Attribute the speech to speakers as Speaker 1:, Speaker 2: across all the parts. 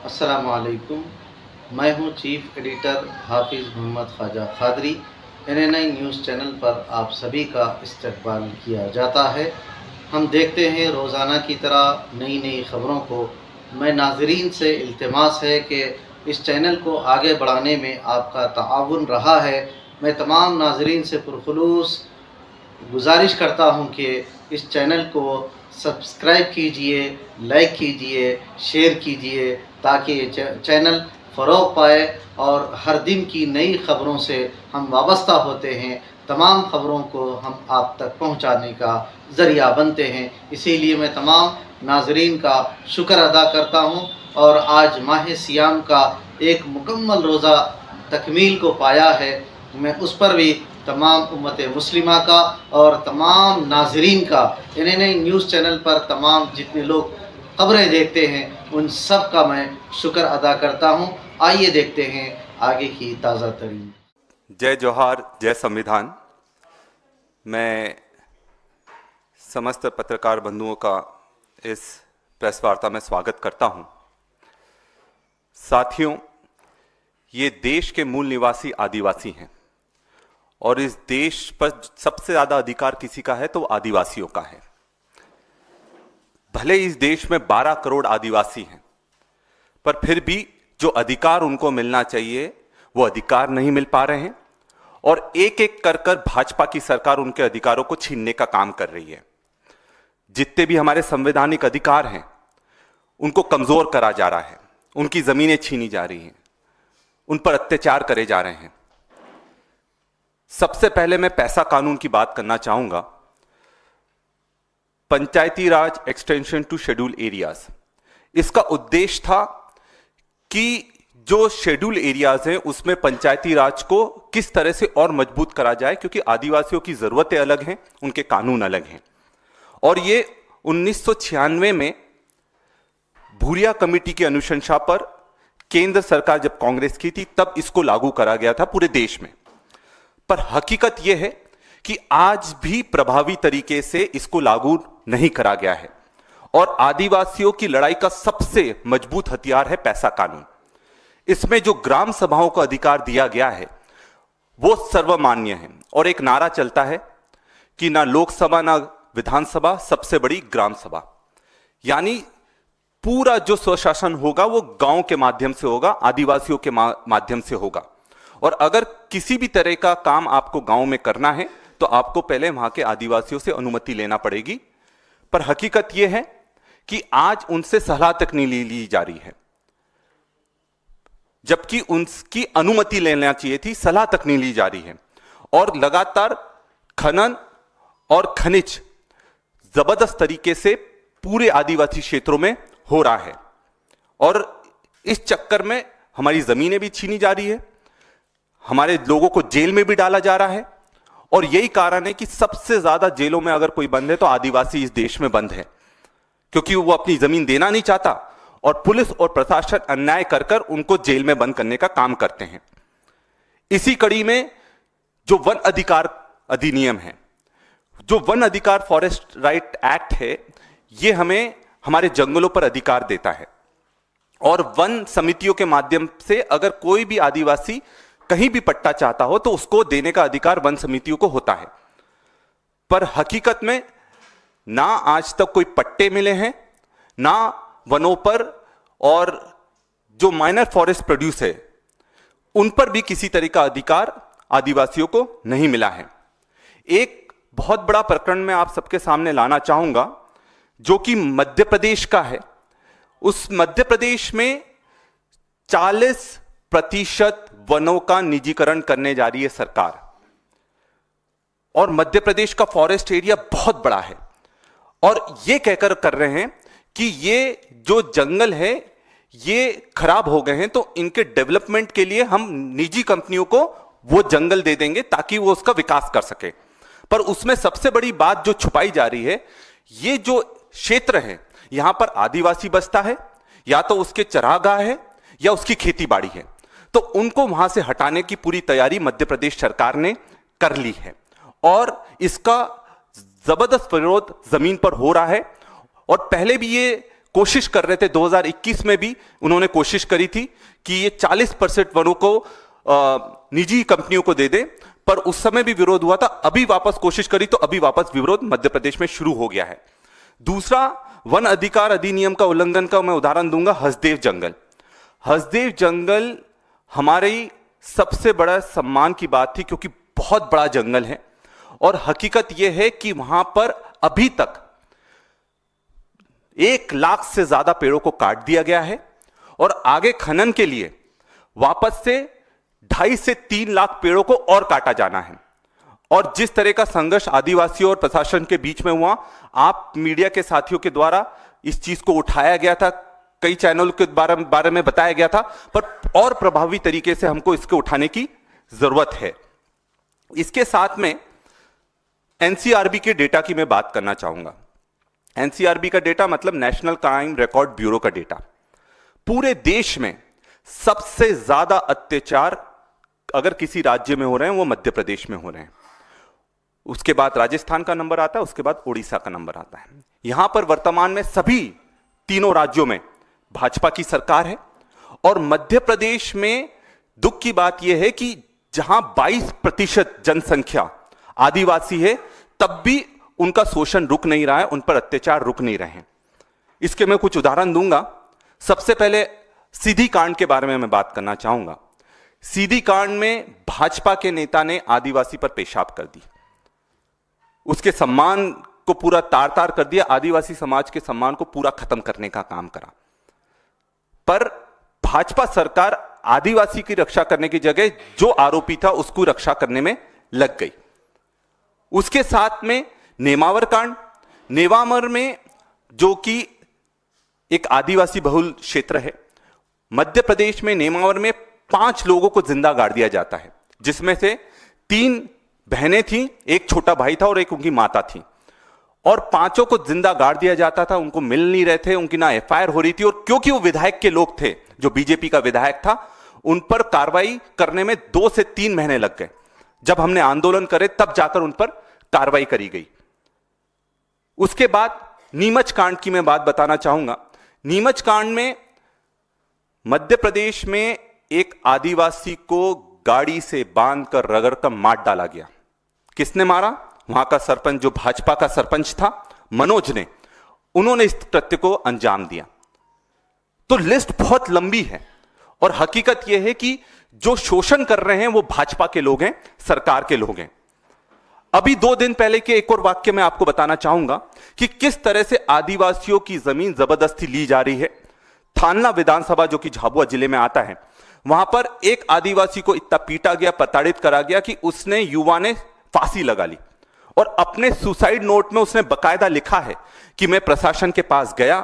Speaker 1: अस्सलामुअलैकुम। मैं हूं chief editor Hafiz Mohammad Khwaja Qadri. NNI news channel पर आप सभी का इस्तकबाल किया जाता है। हम देखते हैं रोज़ाना की तरह नई नई ख़बरों को। मैं नाज़रीन से इल्तिमास है कि इस चैनल को आगे बढ़ाने में आपका ताआवुन रहा है। मैं तमाम नाज़रीन से पुरखुलूस गुजारिश करता हूं कि इस चैनल को सब्सक्राइब कीजिए, लाइक कीजिए, शेयर कीजिए, ताकि ये चैनल फ़रोग़ पाए और हर दिन की नई ख़बरों से हम वाबस्ता होते हैं। तमाम ख़बरों को हम आप तक पहुंचाने का ज़रिया बनते हैं। इसीलिए मैं तमाम नाज़रीन का शुक्र अदा करता हूं। और आज माह सियाम का एक मुकम्मल रोज़ा तकमील को पाया है। मैं उस पर भी तमाम उम्मत मुस्लिमा का और तमाम नाज़रीन का, NNI न्यूज़ चैनल पर तमाम जितने लोग ख़बरें देखते हैं उन सब का मैं शुक्र अदा करता हूं। आइए देखते हैं आगे की ताज़ा तरीन।
Speaker 2: जय जोहार, जय संविधान। मैं समस्त पत्रकार बंधुओं का इस प्रेस वार्ता में स्वागत करता हूं। साथियों, ये देश के मूल निवासी आदिवासी हैं और इस देश पर सबसे ज़्यादा अधिकार किसी का है तो आदिवासियों का है। भले इस देश में 12 करोड़ आदिवासी हैं, पर फिर भी जो अधिकार उनको मिलना चाहिए वो अधिकार नहीं मिल पा रहे हैं और एक एक कर कर भाजपा की सरकार उनके अधिकारों को छीनने का काम कर रही है। जितने भी हमारे संवैधानिक अधिकार हैं उनको कमजोर करा जा रहा है, उनकी जमीनें छीनी जा रही हैं, उन पर अत्याचार करे जा रहे हैं। सबसे पहले मैं पैसा कानून की बात करना चाहूंगा। पंचायती राज एक्सटेंशन टू शेड्यूल एरियाज, इसका उद्देश्य था कि जो शेड्यूल एरियाज हैं उसमें पंचायती राज को किस तरह से और मजबूत करा जाए, क्योंकि आदिवासियों की जरूरतें अलग हैं, उनके कानून अलग हैं। और ये 1996 में भूरिया कमेटी की अनुशंसा पर केंद्र सरकार जब कांग्रेस की थी तब इसको लागू करा गया था पूरे देश में। पर हकीकत यह है कि आज भी प्रभावी तरीके से इसको लागू नहीं करा गया है और आदिवासियों की लड़ाई का सबसे मजबूत हथियार है पैसा कानून। इसमें जो ग्राम सभाओं को अधिकार दिया गया है वो सर्वमान्य है और एक नारा चलता है कि ना लोकसभा ना विधानसभा, सबसे बड़ी ग्राम सभा। यानी पूरा जो स्वशासन होगा वो गांव के माध्यम से होगा, आदिवासियों के माध्यम से होगा। और अगर किसी भी तरह का काम आपको गांव में करना है तो आपको पहले वहां के आदिवासियों से अनुमति लेना पड़ेगी। पर हकीकत यह है कि आज उनसे सलाह तक नहीं ली जा रही है, जबकि उनकी अनुमति लेना चाहिए थी, सलाह तक नहीं ली जा रही है। और लगातार खनन और खनिज जबरदस्त तरीके से पूरे आदिवासी क्षेत्रों में हो रहा है और इस चक्कर में हमारी जमीनें भी छीनी जा रही है, हमारे लोगों को जेल में भी डाला जा रहा है। और यही कारण है कि सबसे ज्यादा जेलों में अगर कोई बंद है तो आदिवासी इस देश में बंद है, क्योंकि वो अपनी जमीन देना नहीं चाहता और पुलिस और प्रशासन अन्याय कर कर उनको जेल में बंद करने का काम करते हैं। इसी कड़ी में जो वन अधिकार अधिनियम है, जो वन अधिकार फॉरेस्ट राइट एक्ट है, ये हमें हमारे जंगलों पर अधिकार देता है और वन समितियों के माध्यम से अगर कोई भी आदिवासी कहीं भी पट्टा चाहता हो तो उसको देने का अधिकार वन समितियों को होता है। पर हकीकत में ना आज तक कोई पट्टे मिले हैं, ना वनों पर, और जो माइनर फॉरेस्ट प्रोड्यूस है उन पर भी किसी तरह का अधिकार आदिवासियों को नहीं मिला है। एक बहुत बड़ा प्रकरण मैं आप सबके सामने लाना चाहूंगा जो कि मध्य प्रदेश का है। उस मध्य प्रदेश में 40% वनों का निजीकरण करने जा रही है सरकार और मध्य प्रदेश का फॉरेस्ट एरिया बहुत बड़ा है और ये कहकर कर रहे हैं कि ये जो जंगल है ये खराब हो गए हैं तो इनके डेवलपमेंट के लिए हम निजी कंपनियों को वो जंगल दे देंगे ताकि वो उसका विकास कर सके। पर उसमें सबसे बड़ी बात जो छुपाई जा रही है, ये जो क्षेत्र है यहां पर आदिवासी बसता है, या तो उसके चरागाह है या उसकी खेती बाड़ी है, तो उनको वहां से हटाने की पूरी तैयारी मध्य प्रदेश सरकार ने कर ली है और इसका जबरदस्त विरोध जमीन पर हो रहा है। और पहले भी ये कोशिश कर रहे थे, 2021 में भी उन्होंने कोशिश करी थी कि ये 40% वनों को निजी कंपनियों को दे दे, पर उस समय भी विरोध हुआ था। अभी वापस कोशिश करी तो अभी वापस विरोध मध्य प्रदेश में शुरू हो गया है। दूसरा, वन अधिकार अधिनियम का उल्लंघन का मैं उदाहरण दूंगा, हसदेव जंगल। हसदेव जंगल हमारी सबसे बड़ा सम्मान की बात थी, क्योंकि बहुत बड़ा जंगल है और हकीकत यह है कि वहां पर अभी तक 1 लाख से ज्यादा पेड़ों को काट दिया गया है और आगे खनन के लिए वापस से 2.5 से 3 लाख पेड़ों को और काटा जाना है। और जिस तरह का संघर्ष आदिवासियों और प्रशासन के बीच में हुआ, आप मीडिया के साथियों के द्वारा इस चीज को उठाया गया था, कई चैनल के बारे में बताया गया था, पर और प्रभावी तरीके से हमको इसको उठाने की जरूरत है। इसके साथ में एनसीआरबी के डेटा की मैं बात करना चाहूंगा। एनसीआरबी का डेटा मतलब नेशनल क्राइम रिकॉर्ड ब्यूरो का डेटा। पूरे देश में सबसे ज्यादा अत्याचार अगर किसी राज्य में हो रहे हैं वो मध्य प्रदेश में हो रहे हैं। उसके बाद राजस्थान का नंबर आता है, उसके बाद उड़ीसा का नंबर आता है। यहां पर वर्तमान में सभी तीनों राज्यों में भाजपा की सरकार है और मध्य प्रदेश में दुख की बात यह है कि जहां 22% जनसंख्या आदिवासी है, तब भी उनका शोषण रुक नहीं रहा है, उन पर अत्याचार रुक नहीं रहे हैं। इसके मैं कुछ उदाहरण दूंगा। सबसे पहले सीधी कांड के बारे में मैं बात करना चाहूंगा। सीधी कांड में भाजपा के नेता ने आदिवासी पर पेशाब कर दी, उसके सम्मान को पूरा तार तार कर दिया, आदिवासी समाज के सम्मान को पूरा खत्म करने का काम करा। पर भाजपा सरकार आदिवासी की रक्षा करने की जगह जो आरोपी था उसको रक्षा करने में लग गई। उसके साथ में नेमावर कांड, नेमावर में जो कि एक आदिवासी बहुल क्षेत्र है, मध्य प्रदेश में नेमावर में 5 लोगों को जिंदा गाड़ दिया जाता है, जिसमें से 3 बहनें थीं, एक छोटा भाई था और एक उनकी माता थी, और 5 को जिंदा गाड़ दिया जाता था। उनको मिल नहीं रहे थे, उनकी ना एफआईआर हो रही थी, और क्योंकि वो विधायक के लोग थे, जो बीजेपी का विधायक था, उन पर कार्रवाई करने में 2 से 3 महीने लग गए। जब हमने आंदोलन करे तब जाकर उन पर कार्रवाई करी गई। उसके बाद नीमच कांड की मैं बात बताना चाहूंगा। नीमच कांड में मध्य प्रदेश में एक आदिवासी को गाड़ी से बांधकर रगड़कर मार डाला गया। किसने मारा? वहां का सरपंच, जो भाजपा का सरपंच था, मनोज ने, उन्होंने इस कृत्य को अंजाम दिया। तो लिस्ट बहुत लंबी है और हकीकत यह है कि जो शोषण कर रहे हैं वो भाजपा के लोग हैं, सरकार के लोग हैं। अभी 2 दिन पहले के एक और वाक्य मैं आपको बताना चाहूंगा कि किस तरह से आदिवासियों की जमीन जबरदस्ती ली जा रही है। थानला विधानसभा जो कि झाबुआ जिले में आता है, वहां पर एक आदिवासी को इतना पीटा गया, प्रताड़ित करा गया कि उसने, युवा ने फांसी लगा ली और अपने सुसाइड नोट में उसने बकायदा लिखा है कि मैं प्रशासन के पास गया,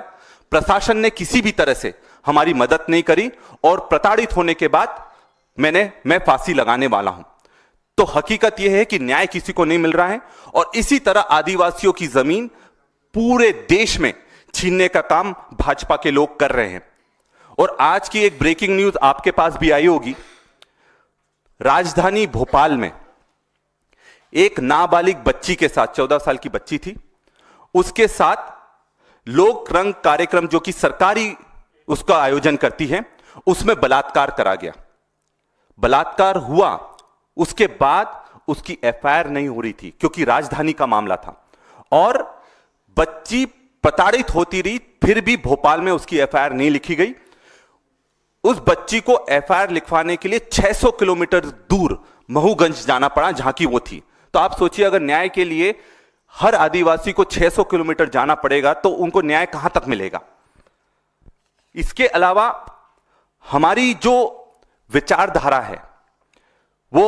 Speaker 2: प्रशासन ने किसी भी तरह से हमारी मदद नहीं करी और प्रताड़ित होने के बाद मैं फांसी लगाने वाला हूं। तो हकीकत यह है कि न्याय किसी को नहीं मिल रहा है और इसी तरह आदिवासियों की जमीन पूरे देश में छीनने का काम भाजपा के लोग कर रहे हैं। और आज की एक ब्रेकिंग न्यूज आपके पास भी आई होगी। राजधानी भोपाल में एक नाबालिग बच्ची के साथ, 14 साल की बच्ची थी, उसके साथ लोक रंग कार्यक्रम जो कि सरकारी उसका आयोजन करती है, उसमें बलात्कार करा गया। बलात्कार हुआ, उसके बाद उसकी एफआईआर नहीं हो रही थी क्योंकि राजधानी का मामला था और बच्ची प्रताड़ित होती रही, फिर भी भोपाल में उसकी एफआईआर नहीं लिखी गई। उस बच्ची को एफआईआर लिखवाने के लिए 600 किलोमीटर दूर महूगंज जाना पड़ा, जहां की वो थी। तो आप सोचिए, अगर न्याय के लिए हर आदिवासी को 600 किलोमीटर जाना पड़ेगा तो उनको न्याय कहां तक मिलेगा। इसके अलावा हमारी जो विचारधारा है वो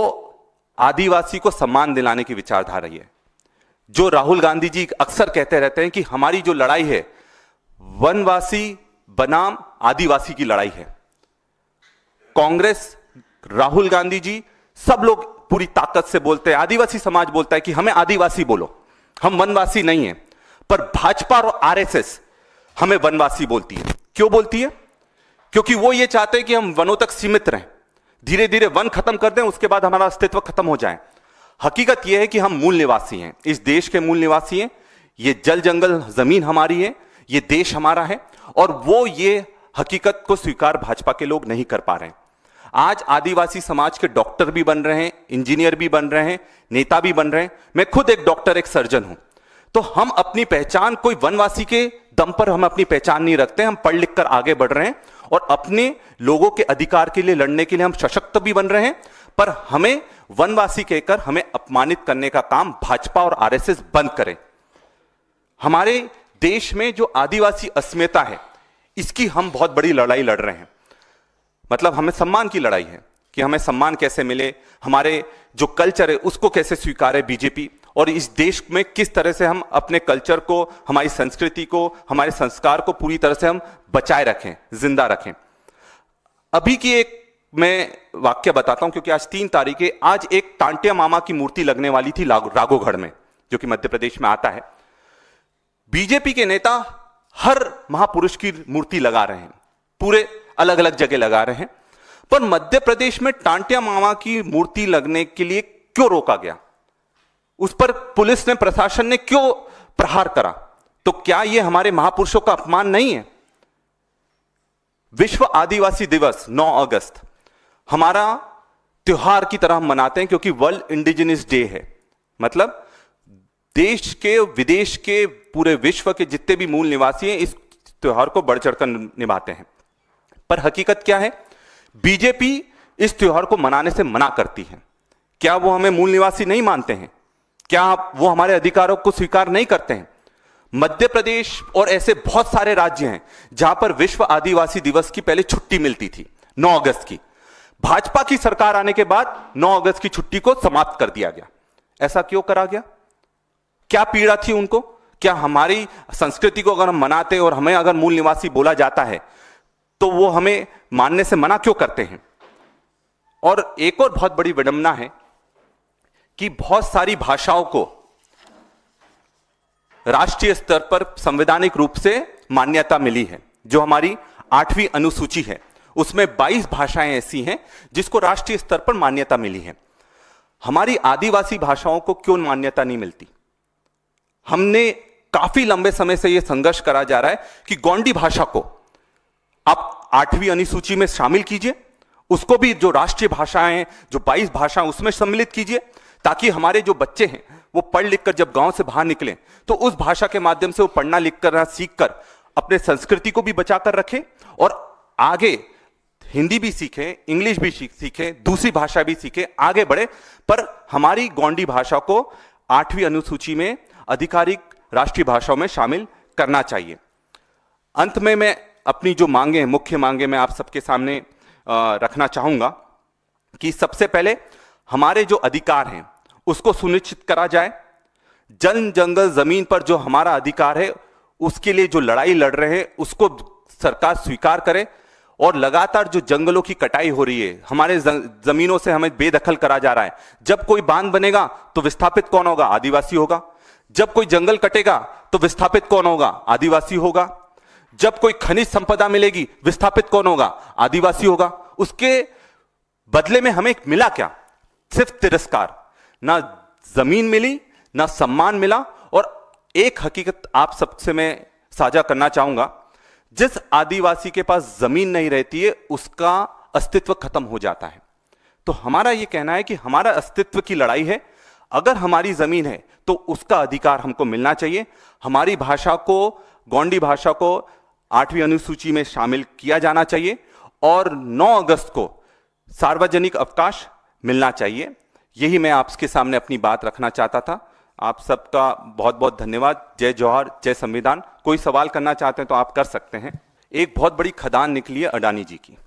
Speaker 2: आदिवासी को सम्मान दिलाने की विचारधारा है। जो राहुल गांधी जी अक्सर कहते रहते हैं कि हमारी जो लड़ाई है वनवासी बनाम आदिवासी की लड़ाई है। कांग्रेस, राहुल गांधी जी, सब लोग पूरी ताकत से बोलते हैं, आदिवासी समाज बोलता है कि हमें आदिवासी बोलो, हम वनवासी नहीं हैं। पर भाजपा और आरएसएस हमें वनवासी बोलती है। क्यों बोलती है? क्योंकि वो ये चाहते हैं कि हम वनों तक सीमित रहें, धीरे धीरे वन खत्म कर दें, उसके बाद हमारा अस्तित्व खत्म हो जाए। हकीकत यह है कि हम मूल निवासी हैं, इस देश के मूल निवासी हैं। ये जल जंगल जमीन हमारी है, ये देश हमारा है, और वो ये हकीकत को स्वीकार भाजपा के लोग नहीं कर पा रहे हैं। आज आदिवासी समाज के डॉक्टर भी बन रहे हैं, इंजीनियर भी बन रहे हैं, नेता भी बन रहे हैं। मैं खुद एक डॉक्टर, एक सर्जन हूं। तो हम अपनी पहचान कोई वनवासी के दम पर हम अपनी पहचान नहीं रखते। हम पढ़ लिख कर आगे बढ़ रहे हैं और अपने लोगों के अधिकार के लिए लड़ने के लिए हम सशक्त भी बन रहे हैं। पर हमें वनवासी कहकर हमें अपमानित करने का काम भाजपा और आरएसएस बंद करें। हमारे देश में जो आदिवासी अस्मिता है, इसकी हम बहुत बड़ी लड़ाई लड़ रहे हैं। मतलब हमें सम्मान की लड़ाई है कि हमें सम्मान कैसे मिले, हमारे जो कल्चर है उसको कैसे स्वीकारे बीजेपी, और इस देश में किस तरह से हम अपने कल्चर को, हमारी संस्कृति को, हमारे संस्कार को पूरी तरह से हम बचाए रखें, जिंदा रखें। अभी की एक मैं वाक्य बताता हूं, क्योंकि आज 3 तारीख है। आज एक टांटिया मामा की मूर्ति लगने वाली थी राघोगढ़ में, जो कि मध्य प्रदेश में आता है। बीजेपी के नेता हर महापुरुष की मूर्ति लगा रहे हैं, पूरे अलग अलग जगह लगा रहे हैं, पर मध्य प्रदेश में टांटिया मामा की मूर्ति लगने के लिए क्यों रोका गया? उस पर पुलिस ने, प्रशासन ने क्यों प्रहार करा? तो क्या यह हमारे महापुरुषों का अपमान नहीं है? विश्व आदिवासी दिवस 9 अगस्त हमारा त्योहार की तरह हम मनाते हैं, क्योंकि वर्ल्ड इंडिजिनस डे है। मतलब देश के, विदेश के, पूरे विश्व के जितने भी मूल निवासी हैं इस त्योहार को बढ़ चढ़कर निभाते हैं। पर हकीकत क्या है? बीजेपी इस त्योहार को मनाने से मना करती है। क्या वो हमें मूल निवासी नहीं मानते हैं? क्या वो हमारे अधिकारों को स्वीकार नहीं करते हैं? मध्य प्रदेश और ऐसे बहुत सारे राज्य हैं जहां पर विश्व आदिवासी दिवस की पहले छुट्टी मिलती थी 9 अगस्त की। भाजपा की सरकार आने के बाद 9 अगस्त की छुट्टी को समाप्त कर दिया गया। ऐसा क्यों करा गया? क्या पीड़ा थी उनको? क्या हमारी संस्कृति को अगर हम मनाते और हमें अगर मूल निवासी बोला जाता है तो वो हमें मानने से मना क्यों करते हैं? और एक और बहुत बड़ी विडंबना है कि बहुत सारी भाषाओं को राष्ट्रीय स्तर पर संवैधानिक रूप से मान्यता मिली है। जो हमारी 8वीं अनुसूची है उसमें 22 भाषाएं ऐसी हैं जिसको राष्ट्रीय स्तर पर मान्यता मिली है। हमारी आदिवासी भाषाओं को क्यों मान्यता नहीं मिलती? हमने काफी लंबे समय से यह संघर्ष करा जा रहा है कि गोंडी भाषा को आप 8वीं अनुसूची में शामिल कीजिए, उसको भी जो राष्ट्रीय भाषाएं, जो 22 भाषाएं उसमें सम्मिलित कीजिए, ताकि हमारे जो बच्चे हैं वो पढ़ लिख कर जब गांव से बाहर निकलें तो उस भाषा के माध्यम से वो पढ़ना लिख कर सीख कर अपने संस्कृति को भी बचा कर रखें और आगे हिंदी भी सीखें, इंग्लिश भी सीखें, दूसरी भाषा भी सीखें, आगे बढ़े। पर हमारी गोंडी भाषा को 8वीं अनुसूची में आधिकारिक राष्ट्रीय भाषाओं में शामिल करना चाहिए। अंत में मैं अपनी जो मांगे हैं, मुख्य मांगे मैं आप सबके सामने रखना चाहूंगा कि सबसे पहले हमारे जो अधिकार हैं उसको सुनिश्चित करा जाए। जन जंगल जमीन पर जो हमारा अधिकार है उसके लिए जो लड़ाई लड़ रहे हैं उसको सरकार स्वीकार करे, और लगातार जो जंगलों की कटाई हो रही है, हमारे जमीनों से हमें बेदखल करा जा रहा है। जब कोई बांध बनेगा तो विस्थापित कौन होगा? आदिवासी होगा। जब कोई जंगल कटेगा तो विस्थापित कौन होगा? आदिवासी होगा। जब कोई खनिज संपदा मिलेगी, विस्थापित कौन होगा? आदिवासी होगा। उसके बदले में हमें मिला क्या? सिर्फ तिरस्कार। ना जमीन मिली, ना सम्मान मिला। और एक हकीकत आप सबसे मैं साझा करना चाहूंगा, जिस आदिवासी के पास जमीन नहीं रहती है उसका अस्तित्व खत्म हो जाता है। तो हमारा यह कहना है कि हमारा अस्तित्व की लड़ाई है। अगर हमारी जमीन है तो उसका अधिकार हमको मिलना चाहिए। हमारी भाषा को, गोंडी भाषा को 8वीं अनुसूची में शामिल किया जाना चाहिए और 9 अगस्त को सार्वजनिक अवकाश मिलना चाहिए। यही मैं आपके सामने अपनी बात रखना चाहता था। आप सबका बहुत बहुत धन्यवाद। जय जौहर, जय संविधान। कोई सवाल करना चाहते हैं तो आप कर सकते हैं। एक बहुत बड़ी खदान निकली है अडानी जी की,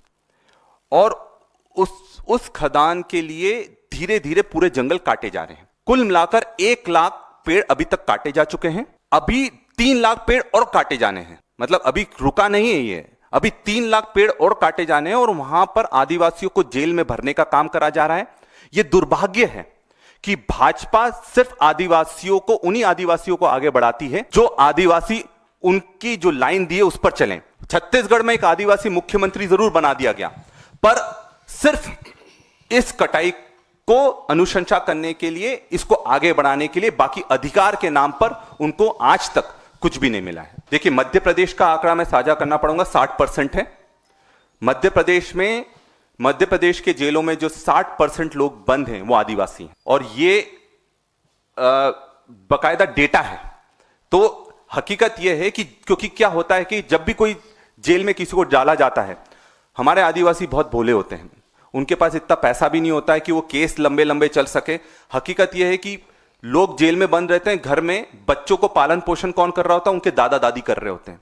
Speaker 2: और उस खदान के लिए धीरे धीरे पूरे जंगल काटे जा रहे हैं। कुल मिलाकर 1 लाख पेड़ अभी तक काटे जा चुके हैं। अभी 3 लाख पेड़ और काटे जाने हैं। मतलब अभी रुका नहीं है ये, अभी 3 लाख पेड़ और काटे जाने हैं, और वहां पर आदिवासियों को जेल में भरने का काम करा जा रहा है। यह दुर्भाग्य है कि भाजपा सिर्फ आदिवासियों को, उन्हीं आदिवासियों को आगे बढ़ाती है जो आदिवासी उनकी जो लाइन दी है उस पर चलें। छत्तीसगढ़ में एक आदिवासी मुख्यमंत्री जरूर बना दिया गया, पर सिर्फ इस कटाई को अनुशंसा करने के लिए, इसको आगे बढ़ाने के लिए, बाकी अधिकार के नाम पर उनको आज तक कुछ भी नहीं मिला है। देखिए, मध्य प्रदेश का आंकड़ा मैं साझा करना पड़ूंगा, 60% है। मध्य प्रदेश के जेलों में जो 60% लोग बंद हैं वो आदिवासी हैं, और ये बकायदा डेटा है। तो हकीकत यह है कि क्योंकि क्या होता है कि जब भी कोई जेल में किसी को डाला जाता है, हमारे आदिवासी बहुत भोले होते हैं, उनके पास इतना पैसा भी नहीं होता है कि वो केस लंबे लंबे चल सके। हकीकत यह है कि लोग जेल में बंद रहते हैं, घर में बच्चों को पालन पोषण कौन कर रहा होता है? उनके दादा दादी कर रहे होते हैं।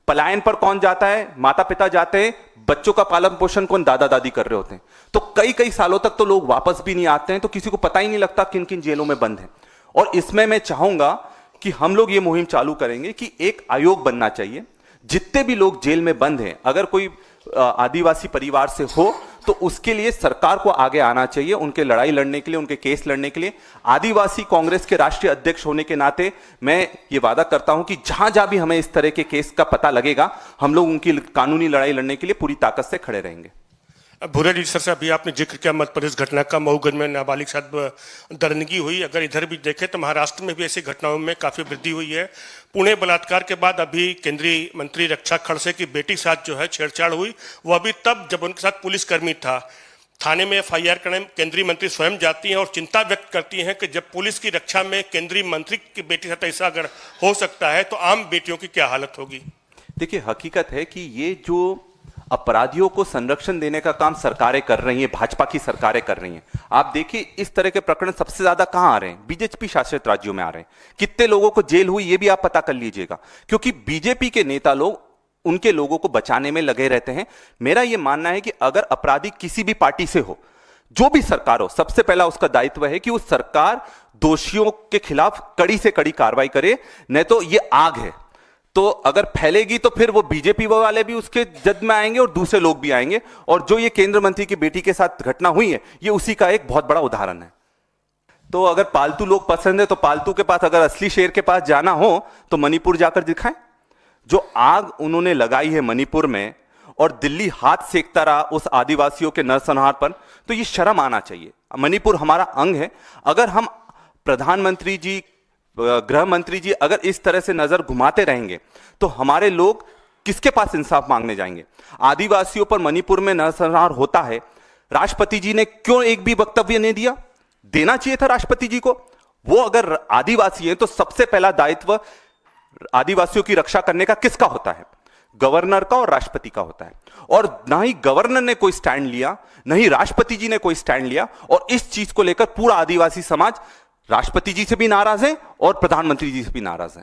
Speaker 2: पलायन पर कौन जाता है? माता पिता जाते हैं, बच्चों का पालन पोषण कौन? दादा दादी कर रहे होते हैं। तो कई कई सालों तक तो लोग वापस भी नहीं आते हैं, तो किसी को पता ही नहीं लगता किन किन जेलों में बंद है। और इसमें मैं चाहूंगा कि हम लोग ये मुहिम चालू करेंगे कि एक आयोग बनना चाहिए। जितने भी लोग जेल में बंद हैं, अगर कोई आदिवासी परिवार से हो तो उसके लिए सरकार को आगे आना चाहिए, उनके लड़ाई लड़ने के लिए, उनके केस लड़ने के लिए। आदिवासी कांग्रेस के राष्ट्रीय अध्यक्ष होने के नाते मैं ये वादा करता हूं कि जहां जहां भी हमें इस तरह के केस का पता लगेगा, हम लोग उनकी कानूनी लड़ाई लड़ने के लिए पूरी ताकत से खड़े रहेंगे।
Speaker 3: भूरे जी, सर अभी आपने जिक्र किया मध्य प्रदेश घटना का, मऊगंज में नाबालिग साथ दरंदगी हुई। अगर इधर भी देखें तो महाराष्ट्र में भी ऐसी घटनाओं में काफ़ी वृद्धि हुई है। पुणे बलात्कार के बाद अभी केंद्रीय मंत्री रक्षा खड़से की बेटी के साथ जो है छेड़छाड़ हुई, वो अभी तब जब उनके साथ पुलिसकर्मी था। थाने में FIR करने केंद्रीय मंत्री स्वयं जाती हैं और चिंता व्यक्त करती हैं कि जब पुलिस की रक्षा में केंद्रीय मंत्री की बेटी के साथ ऐसा अगर हो सकता है तो आम बेटियों की क्या हालत होगी?
Speaker 2: देखिए, हकीकत है कि ये जो अपराधियों को संरक्षण देने का काम सरकारें कर रही हैं, भाजपा की सरकारें कर रही हैं। आप देखिए, इस तरह के प्रकरण सबसे ज्यादा कहां आ रहे हैं? बीजेपी शासित राज्यों में आ रहे हैं। कितने लोगों को जेल हुई ये भी आप पता कर लीजिएगा, क्योंकि बीजेपी के नेता लोग उनके लोगों को बचाने में लगे रहते हैं। मेरा यह मानना है कि अगर अपराधी किसी भी पार्टी से हो, जो भी सरकार हो, सबसे पहला उसका दायित्व है कि उस सरकार दोषियों के खिलाफ कड़ी से कड़ी कार्रवाई करे, नहीं तो ये आग है, तो अगर फैलेगी तो फिर वो बीजेपी वाले भी उसके जद में आएंगे और दूसरे लोग भी आएंगे। और जो ये केंद्र मंत्री की बेटी के साथ घटना हुई है, ये उसी का एक बहुत बड़ा उदाहरण है। तो अगर पालतू लोग पसंद है तो पालतू के पास, अगर असली शेर के पास जाना हो तो मणिपुर जाकर दिखाएं। जो आग उन्होंने लगाई है मणिपुर में और दिल्ली हाथ सेकता रहा उस आदिवासियों के नरसंहार पर, तो ये शर्म आना चाहिए। मणिपुर हमारा अंग है। अगर हम प्रधानमंत्री जी, गृह मंत्री जी अगर इस तरह से नजर घुमाते रहेंगे तो हमारे लोग किसके पास इंसाफ मांगने जाएंगे? आदिवासियों पर मणिपुर में नरसंहार होता है, राष्ट्रपति जी ने क्यों एक भी वक्तव्य नहीं दिया? देना चाहिए था राष्ट्रपति जी को। वो अगर आदिवासी हैं तो सबसे पहला दायित्व आदिवासियों की रक्षा करने का किसका होता है? गवर्नर का और राष्ट्रपति का होता है। और ना ही गवर्नर ने कोई स्टैंड लिया, ना ही राष्ट्रपति जी ने कोई स्टैंड लिया, और इस चीज को लेकर पूरा आदिवासी समाज राष्ट्रपति जी से भी नाराज है और प्रधानमंत्री जी से भी नाराज है।